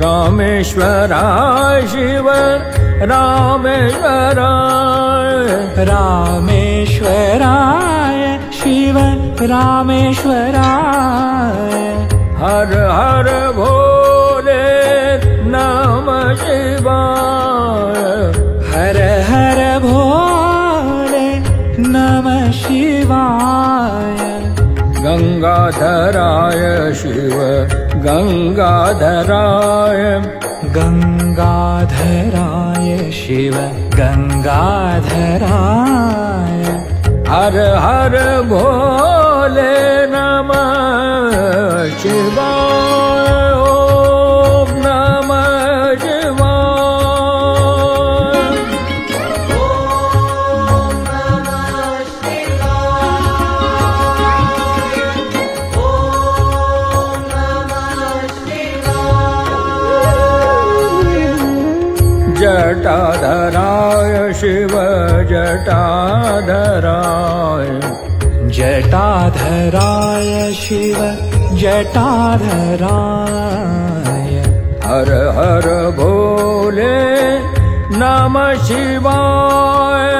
रामेश्वराय शिव रामेश्वराय रामेश्वराय शिव रामेश्वराय हर हर भोले नमः शिवाय हर हर भोले नमः शिवाय गंगाधराय शिव गंगाधराय गंगाधराय शिव गंगाधराय हर हर भोले नमः शिवाय ओम नमः शिवाय जटाधराय शिव जटाधराय जटाधराय शिव जटाधराय हर हर भोले नमः शिवाय